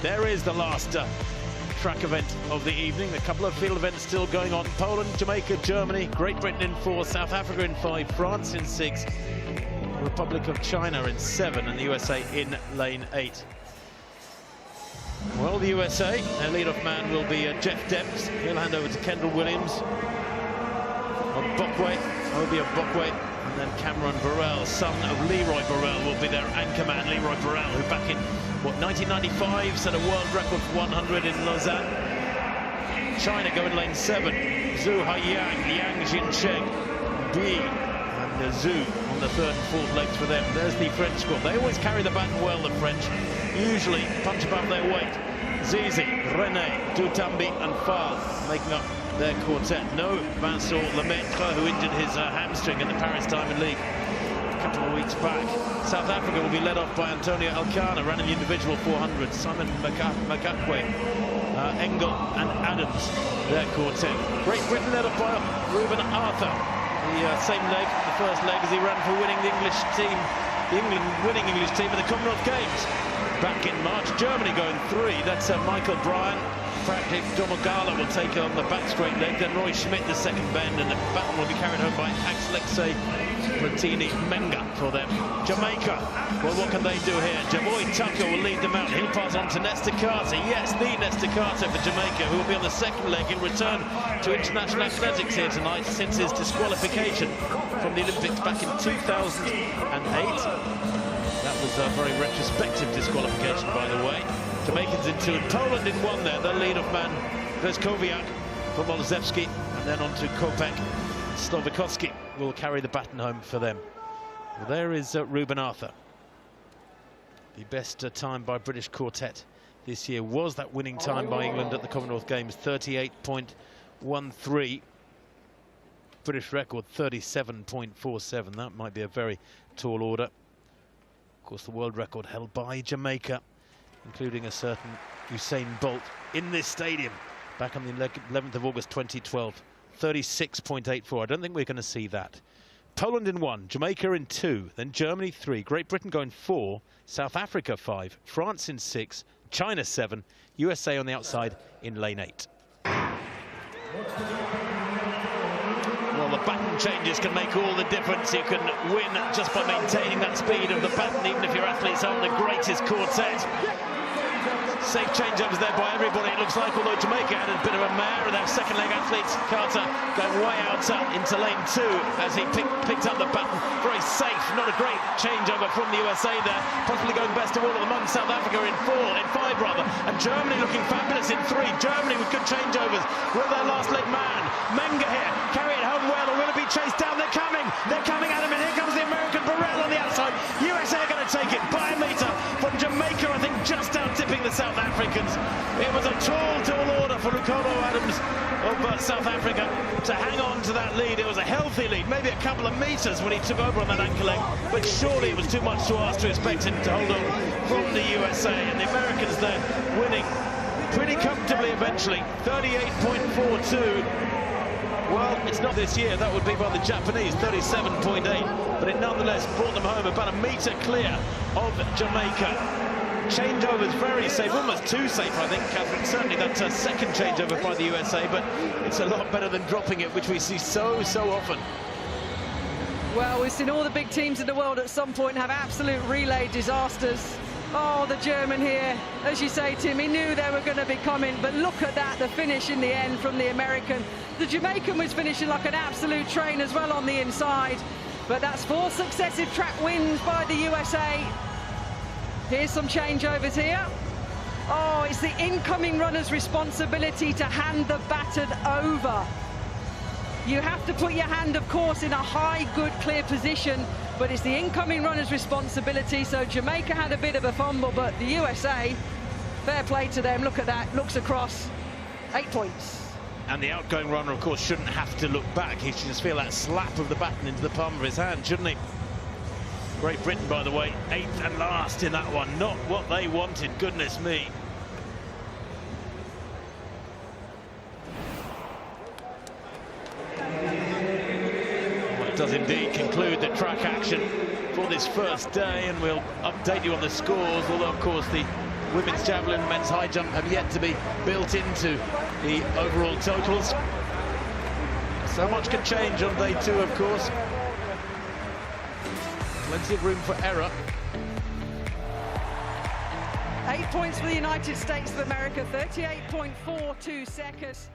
There is the last track event of the evening. A couple of field events still going on. Poland, Jamaica, Germany, Great Britain in 4, South Africa in 5, France in 6, Republic of China in 7, and the USA in lane 8. Well, the USA, their lead-off man will be Jeff Demps. He'll hand over to Kendal Williams. Obi Igbokwe, and then Cameron Burrell, son of Leroy Burrell, will be their anchor man. Leroy Burrell, who back in 1995 set a world record for 100 in Lausanne. China go in lane 7. Zhu Haiyang, Liang Jincheng, Bi, and Zhu on the 3rd and 4th legs for them. There's the French squad. They always carry the baton well, the French. Usually punch above their weight. Zizi, René, Doutambi, and Fall making up their quartet. No Vincent Lemaitre, who injured his hamstring in the Paris Diamond League a couple of weeks back. South Africa will be led off by Antonio Elkanah, running the individual 400. Simon Magakwe, Engel, and Adams, their quartet. Great Britain led off by Reuben Arthur. The same leg, the first leg, as he ran for winning the English team, the winning English team in the Commonwealth Games back in March. Germany going 3. That's Michael Bryan. Praktik Domogala will take on the back straight leg, then Roy Schmidt the second bend, and the baton will be carried home by Alexei Platini Menga for them. Jamaica, well, what can they do here? Javoy Tucker will lead them out. He'll pass on to Nesta Carter. Yes, the Nesta Carter for Jamaica, who will be on the second leg in return to international athletics here tonight since his disqualification from the Olympics back in 2008. That was a very retrospective disqualification, by the way. Jamaicans in 2 and Poland in 1 there. The lead-off man, Veskowiak from Olszewski, and then on to Kopek. Slovikowski will carry the baton home for them. Well, there is Reuben Arthur. The best time by British quartet this year was that winning time by England at the Commonwealth Games, 38.13. British record, 37.47. That might be a very tall order. Of course, the world record held by Jamaica, including a certain Usain Bolt in this stadium back on the 11th of August 2012, 36.84. I don't think we're going to see that. Poland in 1, Jamaica in 2, then Germany 3, Great Britain going 4, South Africa 5, France in 6, China 7, USA on the outside in lane 8. Well, the baton changes can make all the difference. You can win just by maintaining that speed of the baton, even if your athletes aren't the greatest quartet. Safe changeovers there by everybody, it looks like, although Jamaica had a bit of a mare, and their second leg athletes, Carter, going way out into lane 2 as he picked up the baton. Very safe, not a great changeover from the USA there, possibly going best of all among South Africa in 5 rather, and Germany looking fabulous in 3. Germany with good changeovers. Will their last leg man, Menga here, carry it home well, or will it be chased down? They're coming at him, and here comes the American Burrell on the outside. USA are going to take it by a metre from Jamaica, I think, just out tipping the South Africans. It was a tall order for Ricardo Adams of South Africa to hang on to that lead. It was a healthy lead, maybe a couple of metres when he took over on that anchor leg, but surely it was too much to ask to expect him to hold on from the USA, and the Americans there winning pretty comfortably eventually, 38.42. Well, it's not this year, that would be by the Japanese, 37.8, but it nonetheless brought them home about a metre clear of Jamaica. Changeovers very safe, almost too safe, I think, Catherine. Certainly that second changeover by the USA, but it's a lot better than dropping it, which we see so often. Well, we've seen all the big teams in the world at some point have absolute relay disasters. Oh, the German here, as you say, Tim, he knew they were going to be coming, but look at that, the finish in the end from the American. The Jamaican was finishing like an absolute train as well on the inside, but that's 4 successive track wins by the USA. Here's some changeovers here. Oh, it's the incoming runner's responsibility to hand the baton over. You have to put your hand, of course, in a high, good, clear position, but it's the incoming runner's responsibility. So Jamaica had a bit of a fumble, but the USA, fair play to them. Look at that, looks across, 8 points. And the outgoing runner, of course, shouldn't have to look back. He should just feel that slap of the baton into the palm of his hand, shouldn't he? Great Britain, by the way, 8th and last in that one. Not what they wanted, goodness me. Well, it does indeed conclude the track action for this first day, and we'll update you on the scores, although, of course, the women's javelin and men's high jump have yet to be built into the overall totals. So much can change on day 2, of course. Plenty of room for error. 8 points for the United States of America, 38.42 seconds.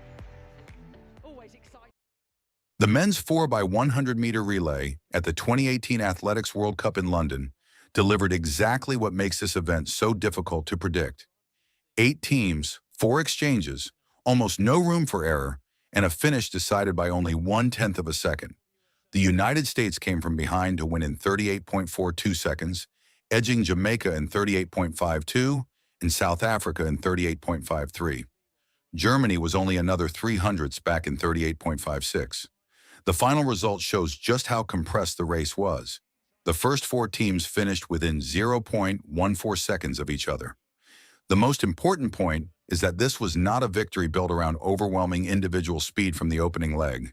Always exciting. The men's 4x100m relay at the 2018 Athletics World Cup in London delivered exactly what makes this event so difficult to predict. 8 teams, 4 exchanges, almost no room for error, and a finish decided by only 1/10 of a second. The United States came from behind to win in 38.42 seconds, edging Jamaica in 38.52 and South Africa in 38.53. Germany was only another 300ths back in 38.56. The final result shows just how compressed the race was. The first 4 teams finished within 0.14 seconds of each other. The most important point is that this was not a victory built around overwhelming individual speed from the opening leg.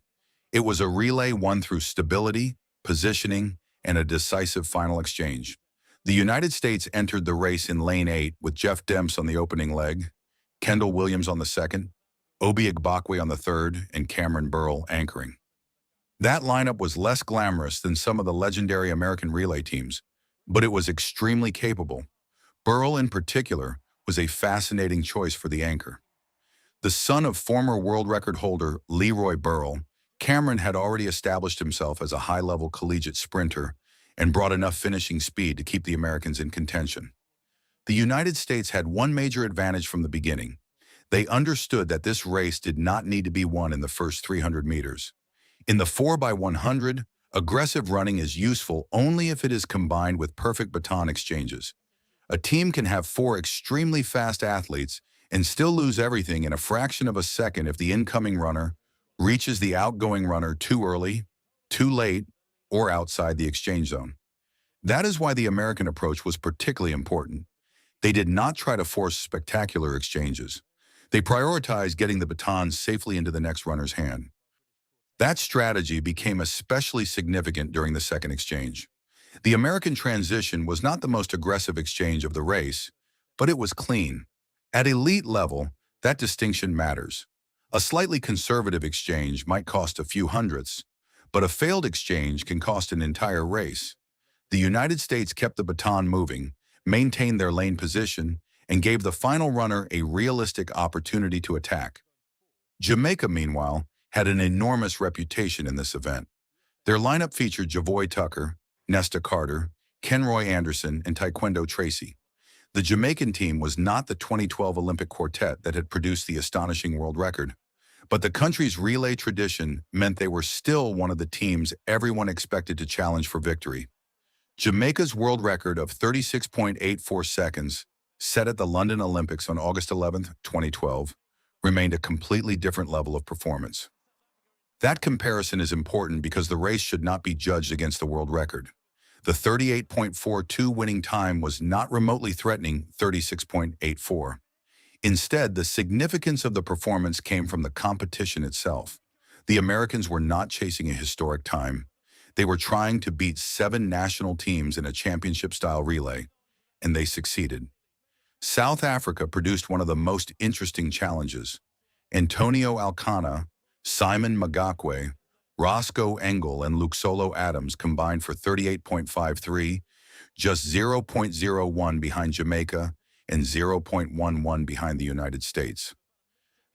It was a relay won through stability, positioning, and a decisive final exchange. The United States entered the race in lane 8 with Jeff Demps on the opening leg, Kendal Williams on the second, Obi Igbokwe on the third, and Cameron Burrell anchoring. That lineup was less glamorous than some of the legendary American relay teams, but it was extremely capable. Burrell, in particular, was a fascinating choice for the anchor. The son of former world record holder Leroy Burrell, Cameron had already established himself as a high-level collegiate sprinter and brought enough finishing speed to keep the Americans in contention. The United States had one major advantage from the beginning. They understood that this race did not need to be won in the first 300 meters. In the 4x100, aggressive running is useful only if it is combined with perfect baton exchanges. A team can have 4 extremely fast athletes and still lose everything in a fraction of a second if the incoming runner reaches the outgoing runner too early, too late, or outside the exchange zone. That is why the American approach was particularly important. They did not try to force spectacular exchanges. They prioritized getting the baton safely into the next runner's hand. That strategy became especially significant during the second exchange. The American transition was not the most aggressive exchange of the race, but it was clean. At elite level, that distinction matters. A slightly conservative exchange might cost a few hundredths, but a failed exchange can cost an entire race. The United States kept the baton moving, maintained their lane position, and gave the final runner a realistic opportunity to attack. Jamaica, meanwhile, had an enormous reputation in this event. Their lineup featured Javoy Tucker, Nesta Carter, Kenroy Anderson, and Taekwondo Tracy. The Jamaican team was not the 2012 Olympic quartet that had produced the astonishing world record, but the country's relay tradition meant they were still one of the teams everyone expected to challenge for victory. Jamaica's world record of 36.84 seconds, set at the London Olympics on August 11, 2012, remained a completely different level of performance. That comparison is important because the race should not be judged against the world record. The 38.42 winning time was not remotely threatening 36.84. Instead, the significance of the performance came from the competition itself. The Americans were not chasing a historic time. They were trying to beat 7 national teams in a championship-style relay, and they succeeded. South Africa produced one of the most interesting challenges. Antonio Alcana, Simon Magakwe, Roscoe Engel, and Luxolo Adams combined for 38.53, just 0.01 behind Jamaica and 0.11 behind the United States.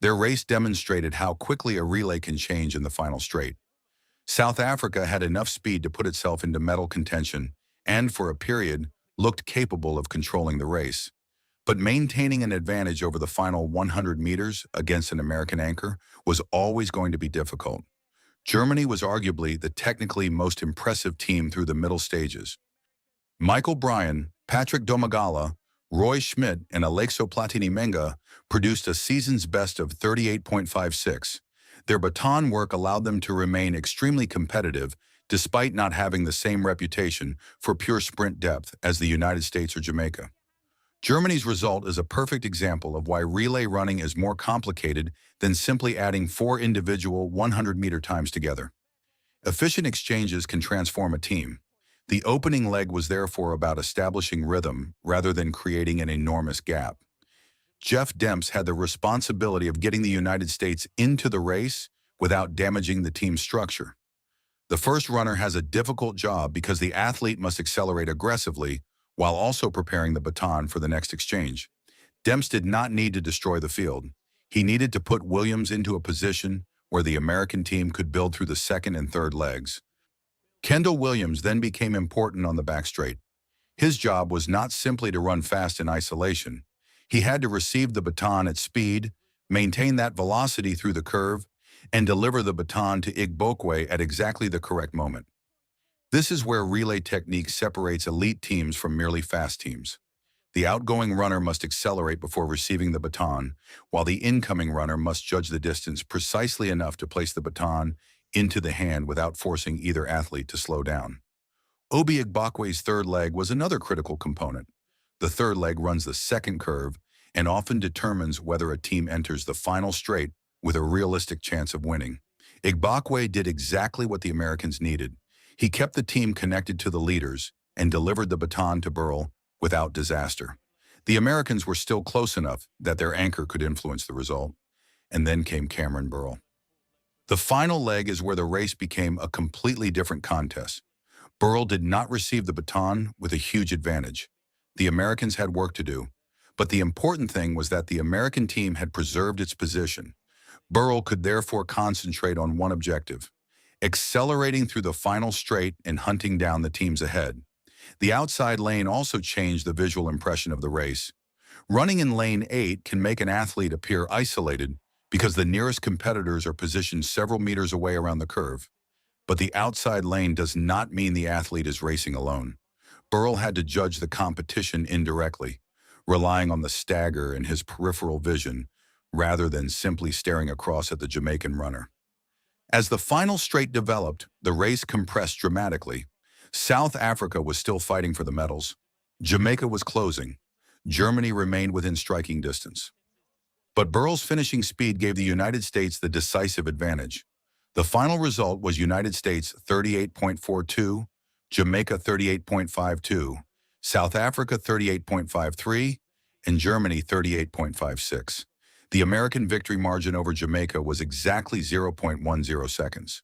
Their race demonstrated how quickly a relay can change in the final straight. South Africa had enough speed to put itself into medal contention and, for a period, looked capable of controlling the race. But maintaining an advantage over the final 100 meters against an American anchor was always going to be difficult. Germany was arguably the technically most impressive team through the middle stages. Michael Bryan, Patrick Domagala, Roy Schmidt, and Alexo Platini-Menga produced a season's best of 38.56. Their baton work allowed them to remain extremely competitive despite not having the same reputation for pure sprint depth as the United States or Jamaica. Germany's result is a perfect example of why relay running is more complicated than simply adding 4 individual 100-meter times together. Efficient exchanges can transform a team. The opening leg was therefore about establishing rhythm rather than creating an enormous gap. Jeff Demps had the responsibility of getting the United States into the race without damaging the team's structure. The first runner has a difficult job because the athlete must accelerate aggressively while also preparing the baton for the next exchange. Demps did not need to destroy the field. He needed to put Williams into a position where the American team could build through the second and third legs. Kendal Williams then became important on the back straight. His job was not simply to run fast in isolation. He had to receive the baton at speed, maintain that velocity through the curve, and deliver the baton to Igbokwe at exactly the correct moment. This is where relay technique separates elite teams from merely fast teams. The outgoing runner must accelerate before receiving the baton, while the incoming runner must judge the distance precisely enough to place the baton into the hand without forcing either athlete to slow down. Obi Igbokwe's third leg was another critical component. The third leg runs the second curve and often determines whether a team enters the final straight with a realistic chance of winning. Igbokwe did exactly what the Americans needed. He kept the team connected to the leaders and delivered the baton to Burrell without disaster. The Americans were still close enough that their anchor could influence the result. And then came Cameron Burrell. The final leg is where the race became a completely different contest. Burrell did not receive the baton with a huge advantage. The Americans had work to do, but the important thing was that the American team had preserved its position. Burrell could therefore concentrate on one objective: accelerating through the final straight and hunting down the teams ahead. The outside lane also changed the visual impression of the race. Running in lane 8 can make an athlete appear isolated because the nearest competitors are positioned several meters away around the curve. But the outside lane does not mean the athlete is racing alone. Burrell had to judge the competition indirectly, relying on the stagger and his peripheral vision rather than simply staring across at the Jamaican runner. As the final straight developed, the race compressed dramatically. South Africa was still fighting for the medals. Jamaica was closing. Germany remained within striking distance. But Burrell's finishing speed gave the United States the decisive advantage. The final result was United States 38.42, Jamaica 38.52, South Africa 38.53, and Germany 38.56. The American victory margin over Jamaica was exactly 0.10 seconds.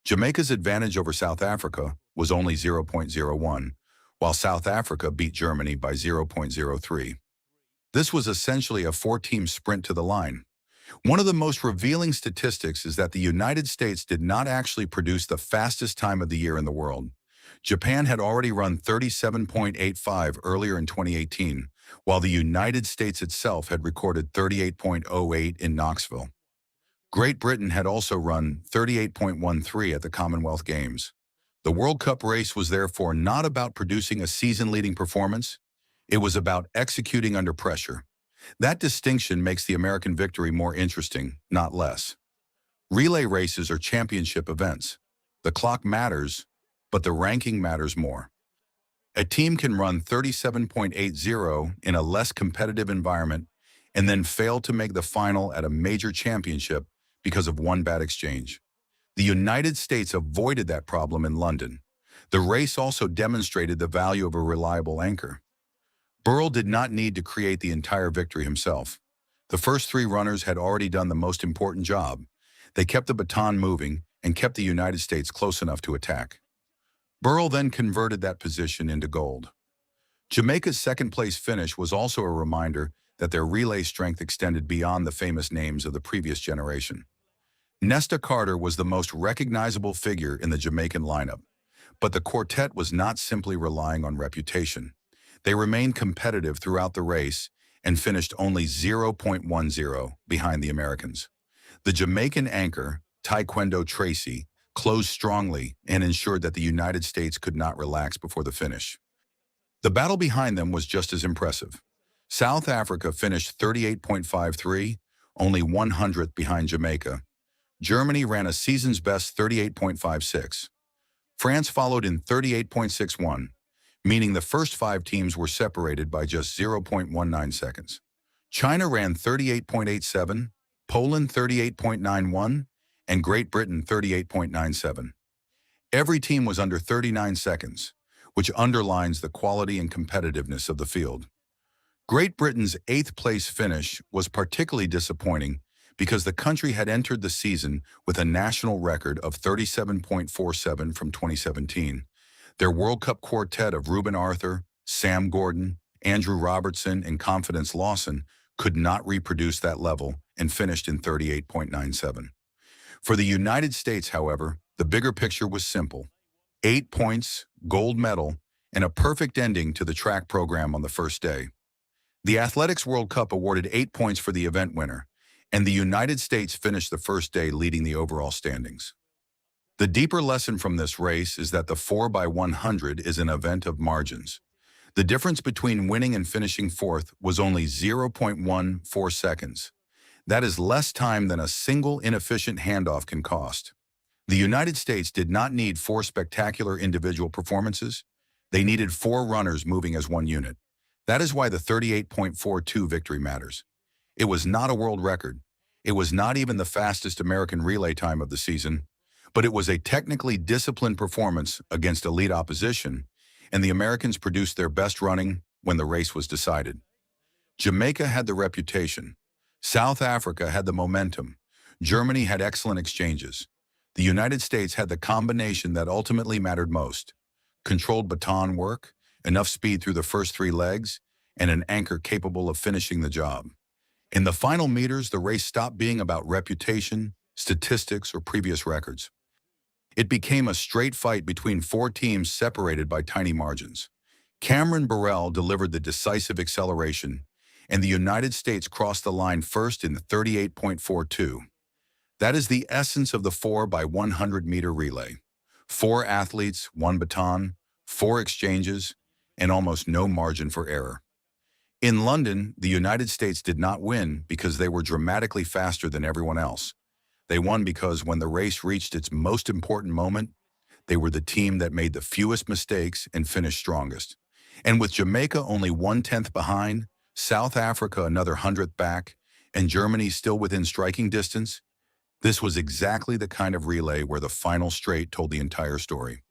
Jamaica's advantage over South Africa was only 0.01, while South Africa beat Germany by 0.03. This was essentially a four-team sprint to the line. One of the most revealing statistics is that the United States did not actually produce the fastest time of the year in the world. Japan had already run 37.85 earlier in 2018, while the United States itself had recorded 38.08 in Knoxville. Great Britain had also run 38.13 at the Commonwealth Games. The World Cup race was therefore not about producing a season-leading performance. It was about executing under pressure. That distinction makes the American victory more interesting, not less. Relay races are championship events. The clock matters, but the ranking matters more. A team can run 37.80 in a less competitive environment and then fail to make the final at a major championship because of one bad exchange. The United States avoided that problem in London. The race also demonstrated the value of a reliable anchor. Burrell did not need to create the entire victory himself. The first three runners had already done the most important job. They kept the baton moving and kept the United States close enough to attack. Burrell then converted that position into gold. Jamaica's second-place finish was also a reminder that their relay strength extended beyond the famous names of the previous generation. Nesta Carter was the most recognizable figure in the Jamaican lineup, but the quartet was not simply relying on reputation. They remained competitive throughout the race and finished only 0.10 behind the Americans. The Jamaican anchor, Taekwondo Tracy, closed strongly and ensured that the United States could not relax before the finish. The battle behind them was just as impressive. South Africa finished 38.53, only 100th behind Jamaica. Germany ran a season's best 38.56. France followed in 38.61, meaning the first five teams were separated by just 0.19 seconds. China ran 38.87, Poland 38.91, and Great Britain 38.97. Every team was under 39 seconds. which underlines the quality and competitiveness of the field. Great Britain's 8th place finish was particularly disappointing because the country had entered the season with a national record of 37.47 from 2017. Their World Cup quartet of Ruben Arthur, Sam Gordon, Andrew Robertson, and Confidence Lawson could not reproduce that level and finished in 38.97. For the United States, however, the bigger picture was simple. 8 points, gold medal, and a perfect ending to the track program on the first day. The Athletics World Cup awarded 8 points for the event winner, and the United States finished the first day leading the overall standings. The deeper lesson from this race is that the 4x100 is an event of margins. The difference between winning and finishing fourth was only 0.14 seconds. That is less time than a single inefficient handoff can cost. The United States did not need 4 spectacular individual performances. They needed 4 runners moving as one unit. That is why the 38.42 victory matters. It was not a world record. It was not even the fastest American relay time of the season, but it was a technically disciplined performance against elite opposition, and the Americans produced their best running when the race was decided. Jamaica had the reputation. South Africa had the momentum. Germany had excellent exchanges. The United States had the combination that ultimately mattered most: controlled baton work, enough speed through the first 3 legs, and an anchor capable of finishing the job. In the final meters, the race stopped being about reputation, statistics, or previous records. It became a straight fight between 4 teams separated by tiny margins. Cameron Burrell delivered the decisive acceleration, and the United States crossed the line first in 38.42. That is the essence of the 4x100-meter relay. 4 athletes, 1 baton, 4 exchanges, and almost no margin for error. In London, the United States did not win because they were dramatically faster than everyone else. They won because when the race reached its most important moment, they were the team that made the fewest mistakes and finished strongest. And with Jamaica only 1/10 behind, South Africa another 100th back, and Germany still within striking distance, this was exactly the kind of relay where the final straight told the entire story.